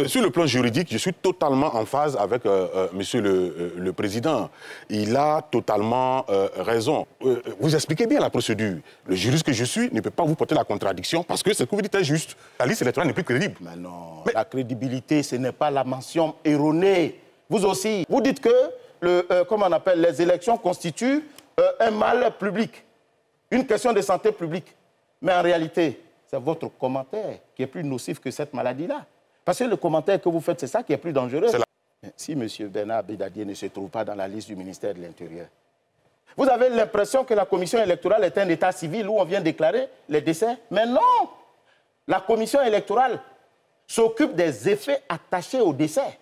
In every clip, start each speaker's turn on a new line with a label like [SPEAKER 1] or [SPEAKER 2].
[SPEAKER 1] Sur le plan juridique, je suis totalement en phase avec Monsieur le Président. Il a totalement raison. Vous expliquez bien la procédure. Le juriste que je suis ne peut pas vous porter la contradiction parce que ce que vous dites est juste. La liste électorale n'est plus crédible.
[SPEAKER 2] Mais non, la crédibilité, ce n'est pas la mention erronée. Vous aussi, vous dites que comment on appelle, les élections constituent un mal public, une question de santé publique. Mais en réalité, c'est votre commentaire qui est plus nocif que cette maladie-là. Parce que le commentaire que vous faites, c'est ça qui est plus dangereux. Si M. Bernard Bédadié ne se trouve pas dans la liste du ministère de l'Intérieur, vous avez l'impression que la commission électorale est un état civil où on vient déclarer les décès? Mais non! La commission électorale s'occupe des effets attachés au décès.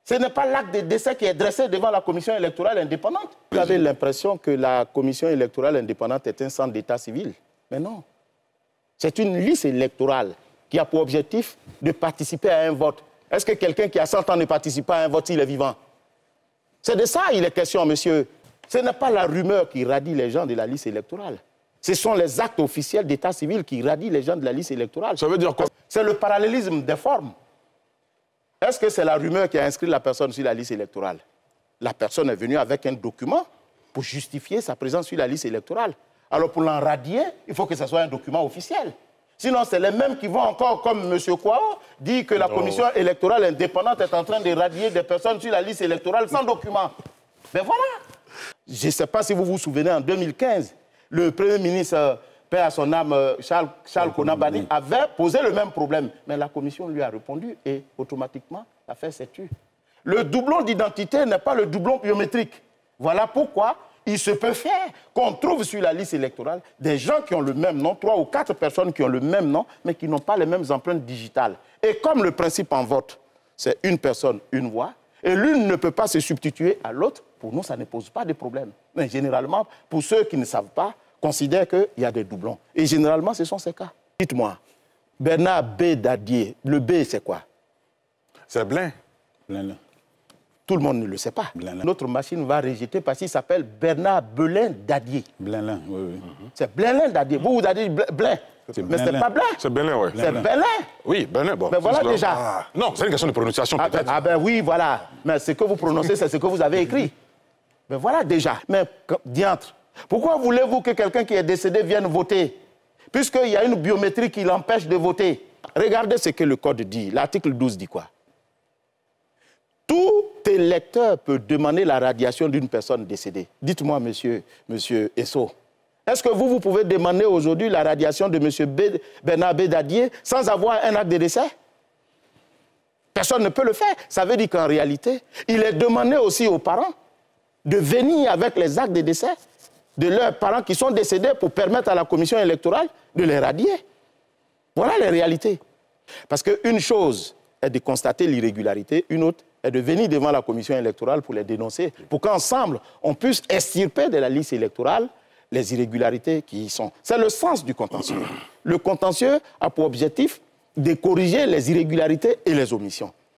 [SPEAKER 2] Ce n'est pas l'acte de décès qui est dressé devant la commission électorale indépendante. Vous avez l'impression que la commission électorale indépendante est un centre d'état civil. Mais non. C'est une liste électorale qui a pour objectif de participer à un vote. Est-ce que quelqu'un qui a 100 ans ne participe pas à un vote s'il est vivant? C'est de ça il est question, monsieur. Ce n'est pas la rumeur qui radie les gens de la liste électorale. Ce sont les actes officiels d'état civil qui radient les gens de la liste électorale.
[SPEAKER 1] Ça veut dire quoi?
[SPEAKER 2] C'est le parallélisme des formes. Est-ce que c'est la rumeur qui a inscrit la personne sur la liste électorale? La personne est venue avec un document pour justifier sa présence sur la liste électorale. Alors pour l'en radier, il faut que ce soit un document officiel. Sinon, c'est les mêmes qui vont encore, comme M. Kwao, dire que la commission électorale indépendante est en train de radier des personnes sur la liste électorale sans document. Mais voilà. Je ne sais pas si vous vous souvenez, en 2015, le Premier ministre, paix à son âme, Charles Konabani, avait posé le même problème. Mais la commission lui a répondu et automatiquement, l'affaire s'est tue. Le doublon d'identité n'est pas le doublon biométrique. Voilà pourquoi il se peut faire qu'on trouve sur la liste électorale des gens qui ont le même nom, 3 ou 4 personnes qui ont le même nom, mais qui n'ont pas les mêmes empreintes digitales. Et comme le principe en vote, c'est une personne, une voix, et l'une ne peut pas se substituer à l'autre, pour nous, ça ne pose pas de problème. Mais généralement, pour ceux qui ne savent pas, considèrent qu'il y a des doublons. Et généralement, ce sont ces cas. Dites-moi, Bernard Bédadié, le B, c'est quoi?
[SPEAKER 1] C'est Blin.
[SPEAKER 3] Blin.
[SPEAKER 2] Tout le monde ne le sait pas.
[SPEAKER 3] Blin.
[SPEAKER 2] Notre machine va rejeter parce qu'il s'appelle Bernard Belin Dadié.
[SPEAKER 3] Blin, oui.
[SPEAKER 2] C'est Blin Dadié. Vous avez dit Blin. Mais c'est pas Blin.
[SPEAKER 1] C'est Blin, oui.
[SPEAKER 2] C'est Blin.
[SPEAKER 1] Oui, Blin, bon.
[SPEAKER 2] Mais voilà déjà.
[SPEAKER 1] Ah, non, c'est une question de prononciation peut-être.
[SPEAKER 2] Ah ben oui, voilà. Mais ce que vous prononcez, c'est ce que vous avez écrit. Mais voilà déjà. Mais diantre, pourquoi voulez-vous que quelqu'un qui est décédé vienne voter? Puisqu'il y a une biométrie qui l'empêche de voter. Regardez ce que le code dit. L'article 12 dit quoi? Tout électeur peut demander la radiation d'une personne décédée. Dites-moi, monsieur Esso, est-ce que vous pouvez demander aujourd'hui la radiation de M. Bernard Bédadié sans avoir un acte de décès? Personne ne peut le faire. Ça veut dire qu'en réalité, il est demandé aussi aux parents de venir avec les actes de décès de leurs parents qui sont décédés pour permettre à la commission électorale de les radier. Voilà les réalités. Parce qu'une chose est de constater l'irrégularité, une autre est de venir devant la commission électorale pour les dénoncer, pour qu'ensemble, on puisse extirper de la liste électorale les irrégularités qui y sont. C'est le sens du contentieux. Le contentieux a pour objectif de corriger les irrégularités et les omissions.